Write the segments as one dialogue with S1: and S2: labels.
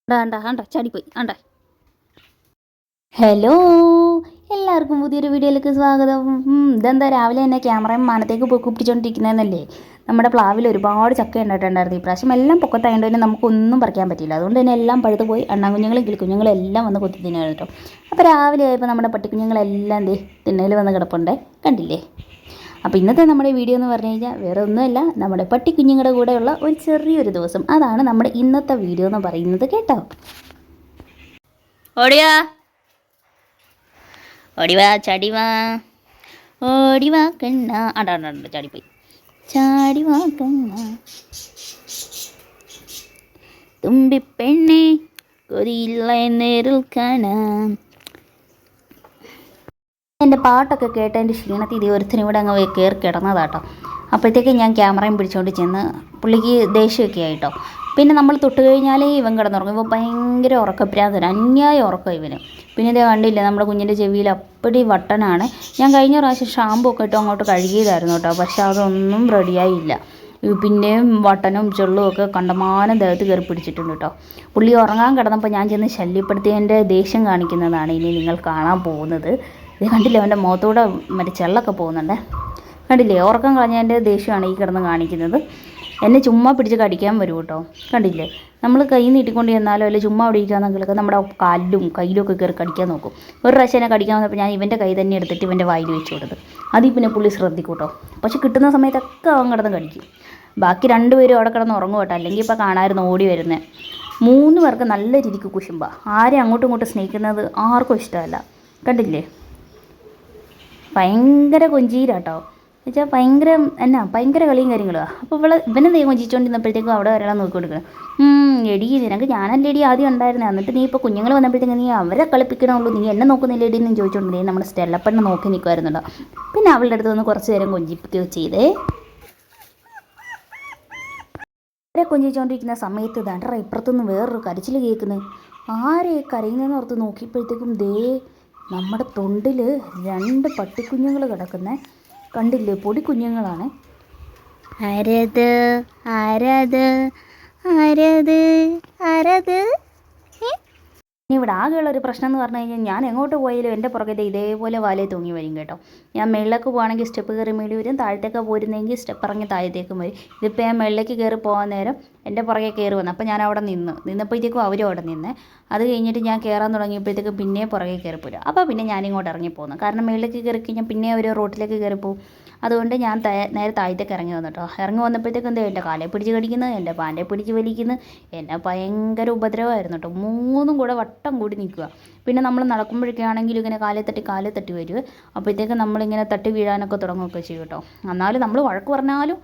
S1: ചാടിപ്പോയി hello, എല്ലാവർക്കും പുതിയൊരു വീഡിയോയിലേക്ക് സ്വാഗതം. ഇതെന്താ രാവിലെ തന്നെ ക്യാമറയും മാനത്തേക്ക് പൊക്കി പിടിച്ചോണ്ടിരിക്കുന്നതെന്നല്ലേ? നമ്മുടെ പ്ലാവിൽ ഒരുപാട് ചക്ക ഉണ്ടായിട്ടുണ്ടായിരുന്നു. ഇപ്രാവശ്യം എല്ലാം പൊക്കത്തായതുകൊണ്ട് തന്നെ നമുക്കൊന്നും പറിക്കാൻ പറ്റില്ല. അതുകൊണ്ട് തന്നെ എല്ലാം പഴുത്ത് പോയി. അണ്ണാകുഞ്ഞുങ്ങളും കിളിക്കുഞ്ഞുങ്ങളും എല്ലാം വന്ന് കൊത്തി തിന്നാണ് കേട്ടോ. അപ്പോൾ രാവിലെ ആയപ്പോൾ നമ്മുടെ പട്ടിക്കുഞ്ഞുങ്ങളെല്ലാം തിണ്ണയിൽ വന്ന് കിടപ്പുണ്ടേ, കണ്ടില്ലേ? അപ്പോൾ ഇന്നത്തെ നമ്മുടെ വീഡിയോ എന്ന് പറഞ്ഞു കഴിഞ്ഞാൽ വേറെ ഒന്നുമല്ല, നമ്മുടെ പട്ടിക്കുഞ്ഞുങ്ങളുടെ കൂടെയുള്ള ഒരു ചെറിയൊരു ദിവസം. അതാണ് നമ്മുടെ ഇന്നത്തെ വീഡിയോ എന്ന് പറയുന്നത് കേട്ടോ. ഓടിയാ ഓടിവാ ചാടിവാ, ഓടിവാ കണ്ണ. അടാണ്ട് ചാടിപ്പോയി. ചാടിവാ കണ്ണ തുമ്പിപ്പെണ്ണെ കൊതിയില്ല നേരിൽ കാണാം. എൻ്റെ പാട്ടൊക്കെ കേട്ട് എൻ്റെ ക്ഷീണത്തിൽ ഇത് ഒരുത്തിന് ഇവിടെ അങ്ങ് കയറി കിടന്നതാട്ടോ. അപ്പോഴത്തേക്ക് ഞാൻ ക്യാമറയും പിടിച്ചുകൊണ്ട് ചെന്ന് പുള്ളിക്ക് ദേഷ്യമൊക്കെ ആയിട്ടോ. പിന്നെ നമ്മൾ തൊട്ട് കഴിഞ്ഞാലേ ഇവൻ കിടന്നുറങ്ങും. ഇവൻ ഭയങ്കര ഉറക്കപ്രാന്തൻ, അന്യായ ഉറക്കം ഇവന്. പിന്നെ ഇതേ കണ്ടില്ലേ, നമ്മുടെ കുഞ്ഞിൻ്റെ ചെവിയിൽ അപ്പടി വട്ടനാണ്. ഞാൻ കഴിഞ്ഞ പ്രാവശ്യം ഷാമ്പു ഒക്കെ ഇട്ട് അങ്ങോട്ട് കഴുകിയതായിരുന്നു കേട്ടോ, പക്ഷെ അതൊന്നും റെഡിയായില്ല. പിന്നെയും വട്ടനും ചെള്ളും ഒക്കെ കണ്ടമാനം ദേഹത്ത് കയറി പിടിച്ചിട്ടുണ്ട് കേട്ടോ. പുള്ളി ഉറങ്ങാൻ കിടന്നപ്പോൾ ഞാൻ ചെന്ന് ശല്യപ്പെടുത്തിയതിൻ്റെ ദേഷ്യം കാണിക്കുന്നതാണ് ഇനി നിങ്ങൾ കാണാൻ പോകുന്നത്. ഇത് കണ്ടില്ലേ, അവൻ്റെ മുഖത്തൂടെ മറ്റേ ചെള്ളൊക്കെ പോകുന്നുണ്ട്. കണ്ടില്ലേ, ഉറക്കം കളഞ്ഞതിൻ്റെ ദേഷ്യമാണ് ഈ കിടന്ന് കാണിക്കുന്നത്. എന്നെ ചുമ്മാ പിടിച്ച് കടിക്കാൻ വരും കേട്ടോ. കണ്ടില്ലേ, നമ്മൾ കൈ നീട്ടിക്കൊണ്ട് ചെന്നാലോ അല്ലെ ചുമ്മാ അവിടെ ഇരിക്കാന്നെങ്കിലൊക്കെ നമ്മുടെ കാലിലും കയ്യിലും ഒക്കെ കയറി കടിക്കാൻ നോക്കും. ഒരു പ്രാവശ്യം എന്നെ കടിക്കാൻ വന്നപ്പോൾ ഞാൻ ഇവൻ്റെ കൈ തന്നെ എടുത്തിട്ട് ഇവൻ്റെ വായിൽ വെച്ച് കൊടുത്ത്. അതിൽ പിന്നെ പുള്ളി ശ്രദ്ധിക്കൂട്ടോ. പക്ഷെ കിട്ടുന്ന സമയത്തൊക്കെ അവൻ കിടന്ന് കടിക്കും. ബാക്കി രണ്ടുപേരും അവിടെ കിടന്ന് ഉറങ്ങും കേട്ടോ, അല്ലെങ്കിൽ ഇപ്പോൾ കാണാമായിരുന്നു ഓടി വരുന്നത്. 3 പേർക്ക് നല്ല രീതിക്ക് കുശുമ്പ. ആരെയും അങ്ങോട്ടും ഇങ്ങോട്ടും സ്നേഹിക്കുന്നത് ആർക്കും ഇഷ്ടമല്ല. കണ്ടില്ലേ, ഭയങ്കര കൊഞ്ചീരാട്ടോ. എന്നുവെച്ചാൽ ഭയങ്കര കളിയും കാര്യങ്ങളുമാണ്. അപ്പോൾ ഇവനെ നീ കൊഞ്ചിച്ചുകൊണ്ടിരുന്നപ്പോഴത്തേക്കും അവിടെ ഒരാളെ നോക്കിക്കൊടുക്കണം. എടി നിനക്ക് ഞാനല്ലേ എടി ആദ്യം ഉണ്ടായിരുന്നത്, എന്നിട്ട് നീ ഇപ്പോൾ കുഞ്ഞുങ്ങൾ വന്നപ്പോഴത്തേക്കും നീ അവരെ കളിപ്പിക്കണമുള്ളൂ, നീ എന്നെ നോക്കുന്നില്ല എടി എന്ന് ചോദിച്ചുകൊണ്ട് നമ്മുടെ സ്റ്റെല്ലപ്പണ്ണ നോക്കി നിൽക്കുമായിരുന്നുണ്ടോ. പിന്നെ അവളുടെ അടുത്ത് വന്ന് കുറച്ച് നേരം കൊഞ്ചിപ്പിക്കുകയോ ചെയ്തേ. അവരെ കൊഞ്ചിച്ചുകൊണ്ടിരിക്കുന്ന സമയത്ത് ദാണ്ടറ ഇപ്പുറത്തുനിന്ന് വേറൊരു കരച്ചിൽ കേൾക്കുന്നത്. ആരെ കരയുന്നതെന്ന് ഓർത്ത് നോക്കിയപ്പോഴത്തേക്കും നമ്മുടെ തൊണ്ടിൽ 2 പട്ടിക്കുഞ്ഞുങ്ങൾ കിടക്കുന്നത് കണ്ടില്ലേ, പൊടിക്കുഞ്ഞുങ്ങളാണ്. ആരത് ആരത് ആരത് ആരത്. ഇനി ഇവിടെ ആകെയുള്ളൊരു പ്രശ്നം എന്ന് പറഞ്ഞു കഴിഞ്ഞാൽ ഞാൻ എങ്ങോട്ട് പോയാലും എൻ്റെ പുറകെ ഇതേപോലെ വാലേ തൂങ്ങി വരും കേട്ടോ. ഞാൻ മേളിലേക്ക് പോകുകയാണെങ്കിൽ സ്റ്റെപ്പ് കയറി മേടി വരും, താഴത്തേക്ക് പോരുന്നെങ്കിൽ സ്റ്റെപ്പ് ഇറങ്ങി താഴത്തേക്കും വരും. ഇതിപ്പോൾ ഞാൻ മേളിലേക്ക് കയറി പോകാൻ നേരം എൻ്റെ പുറകെ കയറി വന്നു. അപ്പോൾ ഞാൻ അവിടെ നിന്നപ്പോഴത്തേക്കും അവരും അവിടെ നിന്ന്. അത് കഴിഞ്ഞിട്ട് ഞാൻ കയറാൻ തുടങ്ങിയപ്പോഴത്തേക്കും പിന്നെ പുറകെ കയറി പോരും. അപ്പോൾ പിന്നെ ഞാനിങ്ങോട്ട് ഇറങ്ങിപ്പോകുന്നു. കാരണം മേളിലേക്ക് കയറി കഴിഞ്ഞാൽ പിന്നെ അവർ റോട്ടിലേക്ക് കയറിപ്പോവും. അതുകൊണ്ട് ഞാൻ നേരെ താഴത്തേക്ക് ഇറങ്ങി വന്നു കേട്ടോ. ഇറങ്ങി വന്നപ്പോഴത്തേക്കും എൻ്റെ കാലെ പിടിച്ച് കടിക്കുന്നു, എൻ്റെ പാൻ്റെ പിടിച്ച് വലിക്കുന്നു. എന്നെ ഭയങ്കര ഉപദ്രവമായിരുന്നു കേട്ടോ. 3 കൂടെ വട്ടം കൂടി നിൽക്കുക. പിന്നെ നമ്മൾ നടക്കുമ്പോഴൊക്കെയാണെങ്കിലും ഇങ്ങനെ കാലേ തട്ടി വരും. അപ്പോഴത്തേക്കും നമ്മളിങ്ങനെ തട്ടി വീഴാനൊക്കെ തുടങ്ങുകയൊക്കെ ചെയ്യും കേട്ടോ. എന്നാലും നമ്മൾ വഴക്ക് പറഞ്ഞാലും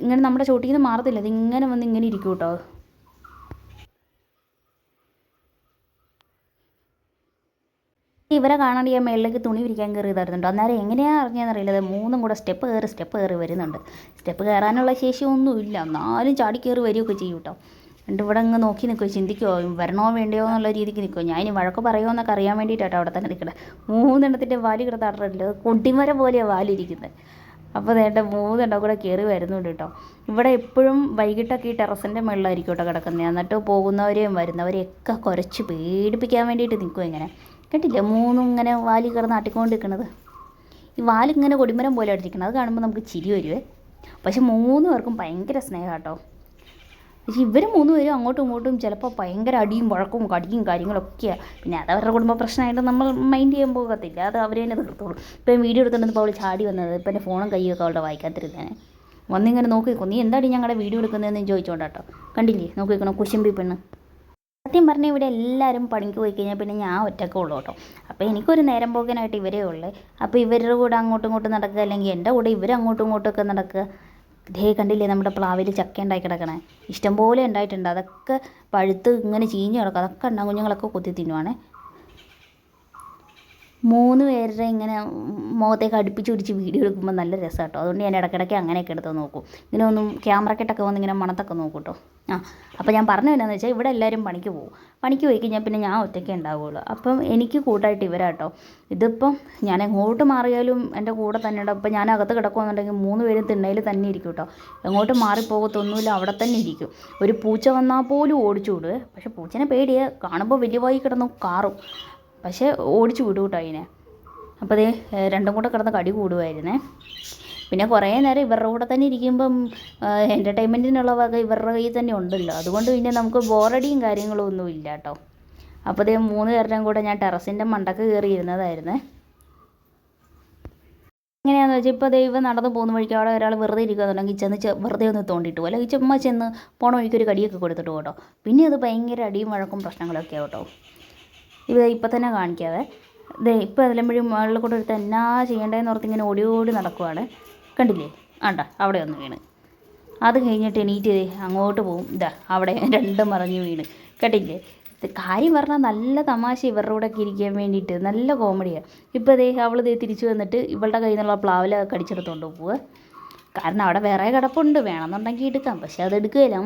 S1: ഇങ്ങനെ നമ്മുടെ ചോട്ടിൽ നിന്ന് മാറത്തില്ല, ഇതിങ്ങനെ വന്ന് ഇങ്ങനെ ഇരിക്കും കേട്ടോ. ഇവരെ കാണാണ്ട് ഞാൻ മേളിലേക്ക് തുണി വിരിക്കാൻ കയറിയതായിരുന്നുണ്ടോ. അന്നേരം എങ്ങനെയാണ് അറിഞ്ഞതെന്നറിയില്ല, 3 കൂടെ സ്റ്റെപ്പ് കയറി വരുന്നുണ്ട്. സ്റ്റെപ്പ് കയറാനുള്ള ശേഷിയൊന്നുമില്ല, എന്നാലും ചാടി കയറി വരികയൊക്കെ ചെയ്യും കേട്ടോ. എന്നിട്ട് ഇവിടെ അങ്ങ് നോക്കി നിൽക്കുമോ, ചിന്തിക്കുമോ വരണോ വേണ്ടയോ എന്നുള്ള രീതിക്ക് നിൽക്കുമോ. ഞാൻ ഇനി വഴക്ക് പറയുമോ എന്നൊക്കെ അറിയാൻ വേണ്ടിയിട്ടാട്ടോ അവിടെ തന്നെ നിൽക്കണേ. 3 എണ്ണത്തിൻ്റെ വാല് കിടത്താറില്ല, കൊട്ടിമരം പോലെയാണ് വാലിരിക്കുന്നത്. അപ്പോൾ വേണ്ട 3 എണ്ണം കൂടെ കയറി വരുന്നുണ്ട് കേട്ടോ. ഇവിടെ എപ്പോഴും വൈകിട്ടൊക്കെ ഈ ടെറസിൻ്റെ മുകളിലായിരിക്കും കേട്ടോ കിടക്കുന്നത്. എന്നിട്ട് പോകുന്നവരെയും വരുന്നവരെയൊക്കെ കുരച്ച് പേടിപ്പിക്കാൻ വേണ്ടിയിട്ട് നിൽക്കും. ഇങ്ങനെ കേട്ടില്ലേ, 3 ഇങ്ങനെ വാലി കിടന്ന് ആട്ടിക്കൊണ്ട് നിൽക്കുന്നത്. ഈ വാലിങ്ങനെ കൊടിമരം പോലെ അടിച്ചിരിക്കണം. അത് കാണുമ്പോൾ നമുക്ക് ചിരി വരുവേ. പക്ഷെ 3 പേർക്കും ഭയങ്കര സ്നേഹം കേട്ടോ. പക്ഷെ ഇവർ 3 പേരും അങ്ങോട്ടും ഇങ്ങോട്ടും ചിലപ്പോൾ ഭയങ്കര അടിയും വഴക്കും കടിയും കാര്യങ്ങളൊക്കെയാണ്. പിന്നെ അത് അവരുടെ കുടുംബ പ്രശ്നമായിട്ട് നമ്മൾ മൈൻഡ് ചെയ്യാൻ പോകത്തില്ല, അത് അവർ തന്നെ തീർത്തോളൂ. ഇപ്പം വീഡിയോ എടുത്തുകൊണ്ടിരുന്നപ്പോൾ അവൾ ചാടി വന്നത്, ഇപ്പം എൻ്റെ ഫോണും കൈയൊക്കെ അവളുടെ വായിക്കാത്തിരുന്നേനെ. വന്നിങ്ങനെ നോക്കിക്കോ, നീ എന്താടി ഞങ്ങളുടെ വീഡിയോ എടുക്കുന്നതെന്ന് ചോദിച്ചോണ്ടാട്ടോ. കണ്ടില്ലേ, നോക്കിക്കണോ കുശുമ്പി പെണ്ണ്. സത്യം പറഞ്ഞാൽ ഇവിടെ എല്ലാവരും പണിക്ക് പോയി കഴിഞ്ഞാൽ പിന്നെ ഞാൻ ഒറ്റയ്ക്കേ ഉള്ളൂ കേട്ടോ. അപ്പോൾ എനിക്കൊരു നേരം പോകാനായിട്ട് ഇവരേ ഉള്ളൂ. അപ്പോൾ ഇവരുടെ കൂടെ അങ്ങോട്ടും ഇങ്ങോട്ടും നടക്കുക, അല്ലെങ്കിൽ എൻ്റെ കൂടെ ഇവർ അങ്ങോട്ടും ഇങ്ങോട്ടുമൊക്കെ നടക്കുക. കണ്ടില്ലേ, നമ്മുടെ പ്ലാവിൽ ചക്ക ഉണ്ടായി കിടക്കണേ, ഇഷ്ടംപോലെ ഉണ്ടായിട്ടുണ്ട്. അതൊക്കെ പഴുത്ത് ഇങ്ങനെ ചീഞ്ഞ് കിടക്കുക. അതൊക്കെ ഉണ്ടാകും, കുഞ്ഞുങ്ങളൊക്കെ കൊത്തി തിന്നുവാണേ. 3 പേരുടെ ഇങ്ങനെ മുഖത്തേക്ക് അടുപ്പിച്ച് പിടിച്ച് വീഡിയോ എടുക്കുമ്പോൾ നല്ല രസം കേട്ടോ. അതുകൊണ്ട് ഞാൻ ഇടയ്ക്കിടയ്ക്ക് അങ്ങനെയൊക്കെ എടുത്ത് നോക്കും. ഇങ്ങനെ ഒന്നും ക്യാമറക്കെട്ടൊക്കെ വന്ന് ഇങ്ങനെ മണത്തൊക്കെ നോക്കും കേട്ടോ. ആ അപ്പോൾ ഞാൻ പറഞ്ഞു എന്നാന്ന് വെച്ചാൽ ഇവിടെ എല്ലാവരും പണിക്ക് പോകും. പണിക്ക് പോയി കഴിഞ്ഞാൽ പിന്നെ ഞാൻ ഒറ്റയ്ക്കേ ഉണ്ടാവുകയുള്ളൂ. അപ്പം എനിക്ക് കൂട്ടായിട്ട് ഇവരാട്ടോ. ഇതിപ്പം ഞാൻ എങ്ങോട്ട് മാറിയാലും എൻ്റെ കൂടെ തന്നെ ഉണ്ട്. അപ്പം ഞാൻ അകത്ത് കിടക്കുകയെന്നുണ്ടെങ്കിൽ 3 പേരും തിണ്ണയിൽ തന്നെ ഇരിക്കും കേട്ടോ. എങ്ങോട്ടും മാറിപ്പോകത്തൊന്നുമില്ല, അവിടെ തന്നെ ഇരിക്കും. ഒരു പൂച്ച വന്നാൽ പോലും ഓടിച്ചു വിടുവേ. പക്ഷേ പൂച്ചേനെ പേടിയാണ്, കാണുമ്പോൾ വലിയ വായി കിടന്ന് കാറും, പക്ഷേ ഓടിച്ചു വിടും കേട്ടോ അതിനെ. അപ്പോൾ അതേ രണ്ടും കൂടെ കിടന്ന് കടി കൂടുമായിരുന്നേ. പിന്നെ കുറേ നേരം ഇവരുടെ കൂടെ തന്നെ ഇരിക്കുമ്പം എൻ്റർടൈൻമെൻറ്റിനുള്ള വക ഇവരുടെ കയ്യിൽ തന്നെ ഉണ്ടല്ലോ. അതുകൊണ്ട് പിന്നെ നമുക്ക് ബോറടിയും കാര്യങ്ങളും ഒന്നും ഇല്ല കേട്ടോ. അപ്പോൾ അതേ 3 പേരുടെയും കൂടെ ഞാൻ ടെറസിൻ്റെ മണ്ടക്ക് കയറി ഇരുന്നതായിരുന്നേ. എങ്ങനെയാണെന്ന് വെച്ചാൽ ഇപ്പോൾ ദൈവം നടന്നു പോകുന്ന വഴിക്ക് അവിടെ ഒരാൾ വെറുതെ ഇരിക്കുകയെന്നുണ്ടെങ്കിൽ ചെന്ന് വെറുതെ ഒന്ന് തോണ്ടിയിട്ട് പോകും, അല്ലെങ്കിൽ ചുമ്മാ ചെന്ന് പോണ വഴിക്ക് ഒരു കടിയൊക്കെ കൊടുത്തിട്ട് കേട്ടോ. പിന്നെ അത് ഭയങ്കര അടിയും വഴക്കും പ്രശ്നങ്ങളൊക്കെ കേട്ടോ. ഇത് ഇപ്പം തന്നെ കാണിക്കാതെ ഇപ്പോൾ അതിലെമ്പോഴും മുകളിൽ കൂടെ എടുത്ത് എന്നാ ചെയ്യേണ്ടതെന്ന് ഓർത്ത് ഇങ്ങനെ ഓടി ഓടി നടക്കുവാണ്. കണ്ടില്ലേ, ആണ്ട അവിടെ ഒന്ന് വീണ്. അത് കഴിഞ്ഞിട്ട് എണീറ്റ് അങ്ങോട്ട് പോവും, ഇതാ അവിടെ 2 മറിഞ്ഞ് വീണ്. കേട്ടില്ലേ, കാര്യം പറഞ്ഞാൽ നല്ല തമാശ ഇവരുടെ കൂടെ ഒക്കെ ഇരിക്കാൻ വേണ്ടിയിട്ട്, നല്ല കോമഡിയാണ്. ഇപ്പോൾ അവൾ തിരിച്ചു വന്നിട്ട് ഇവളുടെ കയ്യിൽ നിന്നുള്ള പ്ലാവില കടിച്ചെടുത്തോണ്ട് പോവുക. കാരണം അവിടെ വേറെ കിടപ്പുണ്ട്, വേണമെന്നുണ്ടെങ്കിൽ എടുക്കാം, പക്ഷെ അത് എടുക്കുകയില്ല.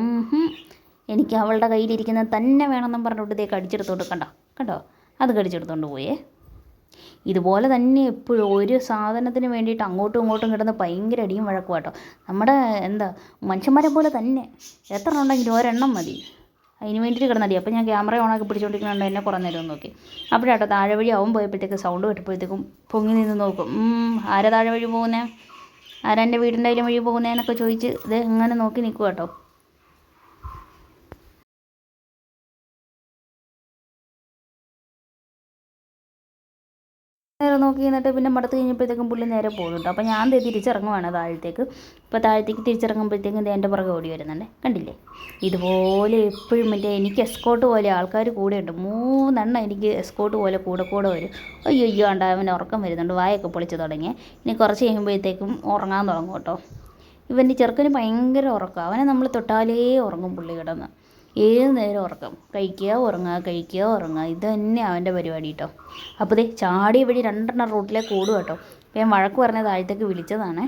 S1: എനിക്ക് അവളുടെ കയ്യിലിരിക്കുന്നത് തന്നെ വേണമെന്നും പറഞ്ഞിട്ട് കടിച്ചെടുത്തോണ്ട് കണ്ടോ കണ്ടോ, അത് കടിച്ചെടുത്തോണ്ട് പോയേ. ഇതുപോലെ തന്നെ എപ്പോഴും ഒരു സാധനത്തിന് വേണ്ടിയിട്ട് അങ്ങോട്ടും ഇങ്ങോട്ടും കിടന്ന് ഭയങ്കര അടിയും വഴക്കും കേട്ടോ. നമ്മുടെ എന്താ മനുഷ്യന്മാരെ പോലെ തന്നെ, എത്ര ഉണ്ടെങ്കിലും ഒരെണ്ണം മതി അതിന് വേണ്ടിയിട്ട് കിടന്നടി. അപ്പോൾ ഞാൻ ക്യാമറ ഓണാക്കി പിടിച്ചുകൊണ്ടിരിക്കുന്നുണ്ട്, എന്നെ കുറേ നേരം നോക്കി. അപ്പോഴാട്ടോ താഴെ വഴി അവൻ പോയപ്പോഴത്തേക്ക് സൗണ്ട് കേട്ടപ്പോഴത്തേക്കും പൊങ്ങി നിന്ന് നോക്കും. ആരാ താഴെ വഴി പോകുന്നേ, ആരാ എൻ്റെ വീടിൻ്റെ അതിലും വഴി പോകുന്നതെന്നൊക്കെ ചോദിച്ച് ഇത് ഇങ്ങനെ നോക്കി നിൽക്കും കേട്ടോ. നേരെ നോക്കി നിന്നിട്ട് പിന്നെ മടുത്ത് കഴിഞ്ഞപ്പോഴത്തേക്കും പുള്ളി നേരെ പോകുന്നുണ്ട്. അപ്പോൾ ഞാൻ തിരിച്ചിറങ്ങുവാണ് താഴത്തേക്ക്. ഇപ്പോൾ താഴത്തേക്ക് തിരിച്ചിറങ്ങുമ്പോഴത്തേക്കും എൻ്റെ പുറകെ ഓടി വരുന്നുണ്ട്. കണ്ടില്ലേ, ഇതുപോലെ എപ്പോഴും മറ്റേ എനിക്ക് എസ്കോട്ട് പോലെ ആൾക്കാർ കൂടെയുണ്ട്. 3 എണ്ണം എനിക്ക് എസ്കോട്ട് പോലെ കൂടെ വരും. അയ്യോ ആണ്ട അവന് ഉറക്കം വരുന്നുണ്ട്, വായൊക്കെ പൊളിച്ച് തുടങ്ങി. ഇനി കുറച്ച് കഴിയുമ്പോഴത്തേക്കും ഉറങ്ങാൻ തുടങ്ങും കേട്ടോ. ഇവൻ്റെ ചെറുക്കന് ഭയങ്കര ഉറക്കമാണ്, അവനെ നമ്മൾ തൊട്ടാലേ ഉറങ്ങും പുള്ളി കിടന്ന്. ഏത് നേരം ഉറക്കം, കഴിക്കുക ഉറങ്ങുക, കഴിക്കുക ഉറങ്ങുക, ഇത് തന്നെ അവൻ്റെ പരിപാടി കേട്ടോ. അപ്പോൾ ചാടിയ വഴി 2 എണ്ണം റോട്ടിലേക്ക് ഓടുക കേട്ടോ. അപ്പോൾ ഞാൻ വഴക്ക് പറഞ്ഞ താഴത്തേക്ക് വിളിച്ചതാണ്.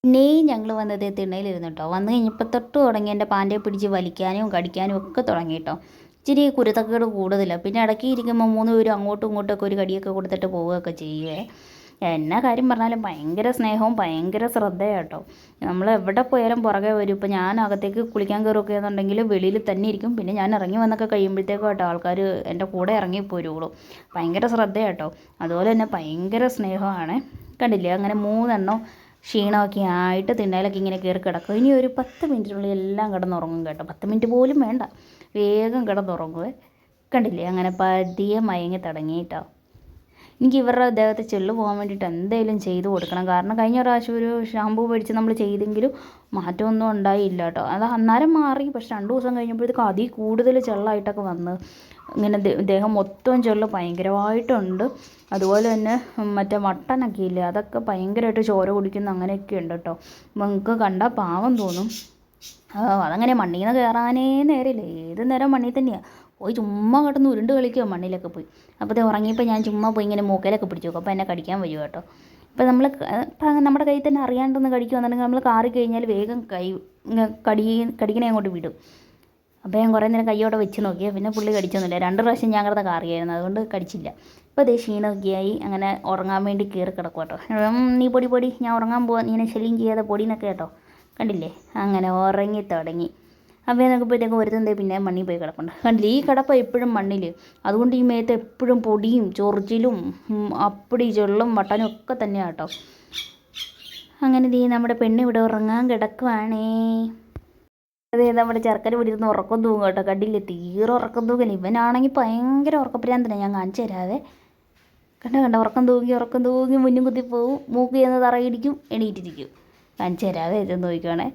S1: പിന്നെയും ഞങ്ങൾ വന്നത് തിണ്ണയിലിരുന്നു കേട്ടോ. വന്നു കഴിഞ്ഞപ്പോൾ തൊട്ട് തുടങ്ങി എൻ്റെ പാൻറെ പിടിച്ച് വലിക്കാനും കടിക്കാനും ഒക്കെ തുടങ്ങി കേട്ടോ. ഇച്ചിരി കുരുത്തക്കേട് കൂടുതലാണ്. പിന്നെ ഇടയ്ക്ക് ഇരിക്കുമ്പോൾ 3 പേരും അങ്ങോട്ടും ഇങ്ങോട്ടൊക്കെ ഒരു കടിയൊക്കെ കൊടുത്തിട്ട് പോവുകയൊക്കെ ചെയ്യുവേ. എന്നാ കാര്യം പറഞ്ഞാലും ഭയങ്കര സ്നേഹവും ഭയങ്കര ശ്രദ്ധയാണ് കേട്ടോ. നമ്മൾ എവിടെ പോയാലും പുറകെ വരും. ഇപ്പോൾ ഞാൻ അകത്തേക്ക് കുളിക്കാൻ കയറുകയൊക്കെ എന്നുണ്ടെങ്കിൽ വെളിയിൽ തന്നെ ഇരിക്കും. പിന്നെ ഞാൻ ഇറങ്ങി വന്നൊക്കെ കഴിയുമ്പോഴത്തേക്കും കേട്ടോ ആൾക്കാർ എൻ്റെ കൂടെ ഇറങ്ങി പോരുള്ളൂ. ഭയങ്കര ശ്രദ്ധയാണ് കേട്ടോ. അതുപോലെ തന്നെ ഭയങ്കര സ്നേഹമാണ്. കണ്ടില്ലേ, അങ്ങനെ 3 എണ്ണം ക്ഷീണമൊക്കെ ആയിട്ട് തിണ്ണയിലൊക്കെ ഇങ്ങനെ കയറി കിടക്കും. ഇനി ഒരു 10 മിനിറ്റിനുള്ളിൽ എല്ലാം കിടന്നുറങ്ങും കേട്ടോ. 10 മിനിറ്റ് പോലും വേണ്ട, വേഗം കിടന്നുറങ്ങുവേ. കണ്ടില്ലേ, അങ്ങനെ പതിയെ മയങ്ങി തുടങ്ങിയിട്ടോ. എനിക്ക് ഇവരുടെ ദേഹത്ത് ചെള്ള് പോകാൻ വേണ്ടിയിട്ട് എന്തെങ്കിലും ചെയ്ത് കൊടുക്കണം. കാരണം കഴിഞ്ഞ പ്രാവശ്യം ഒരു ഷാമ്പൂ മേടിച്ച് നമ്മൾ ചെയ്തെങ്കിലും മാറ്റമൊന്നും ഉണ്ടായില്ല കേട്ടോ. അത് അന്നേരം മാറി, പക്ഷെ 2 ദിവസം കഴിഞ്ഞപ്പോഴത്തേക്കും അതിൽ കൂടുതൽ ചെള്ളായിട്ടൊക്കെ വന്ന് ഇങ്ങനെ ദേഹം മൊത്തം ചെള്ള് ഭയങ്കരമായിട്ടുണ്ട്. അതുപോലെ തന്നെ മറ്റേ മട്ടനൊക്കെ ഇല്ലേ, അതൊക്കെ ഭയങ്കരമായിട്ട് ചോര കുടിക്കുന്ന അങ്ങനെയൊക്കെ ഉണ്ട് കേട്ടോ. നമുക്ക് കണ്ടാൽ പാവം തോന്നും. അതങ്ങനെ മണ്ണിൽ നിന്ന് കയറാനേ നേരമില്ല, ഏത് നേരം മണ്ണിൽ തന്നെയാണ്. പോയി ചുമ്മാ കിടന്ന് ഉരുണ്ട് കളിക്കുക മണ്ണിലൊക്കെ പോയി. അപ്പോൾ ഉറങ്ങിയപ്പോൾ ഞാൻ ചുമ്മാ പോയി ഇങ്ങനെ മൂക്കയിലൊക്കെ പിടിച്ചു നോക്കും, അപ്പോൾ എന്നെ കടിക്കാൻ വരും കേട്ടോ. ഇപ്പോൾ നമ്മൾ നമ്മുടെ കയ്യിൽ തന്നെ അറിയാണ്ടൊന്ന് കടിക്കുകയെന്നുണ്ടെങ്കിൽ നമ്മൾ കാറി കഴിഞ്ഞാൽ വേഗം കടിക്കണേ അങ്ങോട്ട് വിടും. അപ്പോൾ ഞാൻ കുറേ നേരം കയ്യോടെ വെച്ച് നോക്കിയാൽ പിന്നെ പുള്ളി കടിച്ചൊന്നുമില്ല. 2 പ്രാവശ്യം ഞാൻ കിടന്ന് കാറിയായിരുന്നു, അതുകൊണ്ട് കടിച്ചില്ല. ഇപ്പോൾ ക്ഷീണമൊക്കെ ആയി അങ്ങനെ ഉറങ്ങാൻ വേണ്ടി കയറി കിടക്കും കേട്ടോ. നീ പൊടി ഞാൻ ഉറങ്ങാൻ പോവാം, നീ എന്നെ ശല്യം ചെയ്യാതെ പൊടിയെന്നൊക്കെ കേട്ടോ. കണ്ടില്ലേ, അങ്ങനെ ഉറങ്ങി തുടങ്ങി. അപ്പോൾ നോക്കുമ്പോഴത്തേക്കും ഒരുത്തന്തേ പിന്നെ മണ്ണിൽ പോയി കിടപ്പുണ്ട്. കണ്ടില്ലേ, ഈ കിടപ്പ എപ്പോഴും മണ്ണിൽ. അതുകൊണ്ട് ഈ മേത്ത് എപ്പോഴും പൊടിയും ചൊറിച്ചിലും അപ്പടി ചെള്ളും വട്ടനും ഒക്കെ തന്നെയാണ് കേട്ടോ. അങ്ങനെ നമ്മുടെ പെണ്ണ് ഇവിടെ ഉറങ്ങാൻ കിടക്കുവാണേ. അതെ, നമ്മുടെ ചെറുക്കന് ഇവിടെ ഇരുന്ന് ഉറക്കം തൂങ്ങും കേട്ടോ. കണ്ടില്ലേ, തീരെ ഉറക്കം തൂങ്ങല. ഇവനാണെങ്കിൽ ഭയങ്കര ഉറക്കപ്രാന്തനാണ്. ഞാൻ കാണിച്ചു തരാവേ. കണ്ട ഉറക്കം തൂങ്ങി മുന്നും കുത്തി പോവും, മൂക്ക് ചെയ്യുന്ന തറയിടിക്കും, എണീറ്റിരിക്കും. കാണിച്ചു തരാവേ, ഇതൊന്ന് നോക്കിക്കോണേ.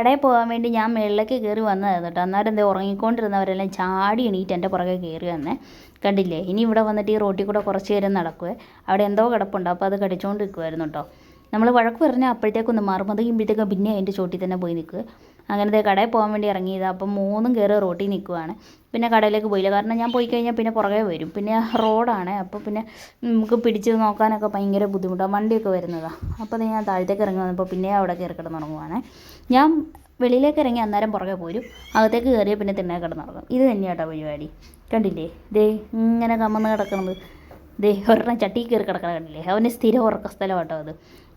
S1: കടയിൽ പോകാൻ വേണ്ടി ഞാൻ മുകളിലേക്ക് കയറി വന്നതായിരുന്നു കേട്ടോ. അന്നേരം എന്താ ഉറങ്ങിക്കൊണ്ടിരുന്നവരെല്ലാം ചാടി എണീറ്റ് എൻ്റെ പുറകെ കയറി വന്നേ. കണ്ടില്ലേ? ഇനി ഇവിടെ വന്നിട്ട് ഈ റോട്ടിൽ കൂടെ കുറച്ച് നേരം നടക്കുവേ. അവിടെ എന്തോ കിടപ്പുണ്ട്, അപ്പോൾ അത് കടിച്ചുകൊണ്ട് നിൽക്കുമായിരുന്നു കേട്ടോ. നമ്മൾ വഴക്ക് പറഞ്ഞാൽ അപ്പോഴത്തേക്കൊന്ന് മാറും, അത് കഴിയുമ്പോഴത്തേക്കും പിന്നെ അതിൻ്റെ ചോട്ടിൽ തന്നെ പോയി നിൽക്കുക. അങ്ങനത്തെ കടയിൽ പോകാൻ വേണ്ടി ഇറങ്ങിയത്. അപ്പം മൂന്നും കയറി റോട്ടിൽ നിൽക്കുവാണ്. പിന്നെ കടയിലേക്ക് പോയില്ല, കാരണം ഞാൻ പോയി കഴിഞ്ഞാൽ പിന്നെ പുറകെ വരും. പിന്നെ റോഡാണ്, അപ്പോൾ പിന്നെ നമുക്ക് പിടിച്ച് നോക്കാനൊക്കെ ഭയങ്കര ബുദ്ധിമുട്ടാണ്, വണ്ടിയൊക്കെ വരുന്നതാണ്. അപ്പോൾ ഞാൻ താഴത്തേക്ക് ഇറങ്ങി വന്നപ്പോൾ പിന്നെ അവിടെ കയറി കിടന്നുറങ്ങുവാണ്. ഞാൻ വെളിയിലേക്ക് ഇറങ്ങി അന്നേരം പുറകെ പോരും, അകത്തേക്ക് കയറിയാൽ പിന്നെ തിണ്ണേ കിടന്നുറങ്ങും. ഇത് തന്നെയാട്ടോ പരിപാടി. കണ്ടില്ലേ? ദേ ഇങ്ങനെ കമന്ന് കിടക്കണത്. ദേ ഒരെണ്ണം ചട്ടി കയറി കിടക്കണം, കണ്ടില്ലേ? അവൻ്റെ സ്ഥിരം ഉറക്ക സ്ഥലം കേട്ടോ അത്.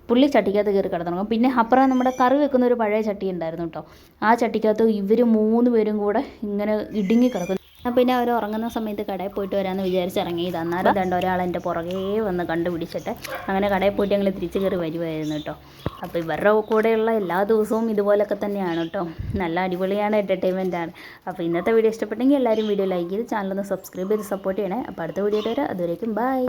S1: പുള്ളി ചട്ടിക്കകത്ത് കയറി കിടന്നുറങ്ങും. പിന്നെ അപ്പുറം നമ്മുടെ കറി വെക്കുന്ന ഒരു പഴയ ചട്ടി ഉണ്ടായിരുന്നു കേട്ടോ. ആ ചട്ടിക്കകത്ത് ഇവർ 3 പേരും കൂടെ ഇങ്ങനെ ഇടുങ്ങി കിടക്കും. പിന്നെ അവർ ഉറങ്ങുന്ന സമയത്ത് കടയിൽ പോയിട്ട് വരാമെന്ന് വിചാരിച്ച് ഇറങ്ങിയത്. അന്നേരം രണ്ട് ഒരാൾ എൻ്റെ പുറകേ വന്ന് കണ്ടുപിടിച്ചിട്ട് അങ്ങനെ കടയിൽ പോയിട്ട് ഞങ്ങൾ തിരിച്ച് കയറി വരുമായിരുന്നു കേട്ടോ. അപ്പോൾ ഇവരുടെ കൂടെയുള്ള എല്ലാ ദിവസവും ഇതുപോലൊക്കെ തന്നെയാണ് കേട്ടോ. നല്ല അടിപൊളിയാണ്, എൻ്റർടൈൻമെൻറ്റാണ്. അപ്പോൾ ഇന്നത്തെ വീഡിയോ ഇഷ്ടപ്പെട്ടെങ്കിൽ എല്ലാവരും വീഡിയോ ലൈക്ക് ചെയ്ത് ചാനലൊന്ന് സബ്സ്ക്രൈബ് ചെയ്ത് സപ്പോർട്ട് ചെയ്യണേ. അപ്പോൾ അടുത്ത വീഡിയോയിൽ വരാം. അതുവരേക്കും ബൈ.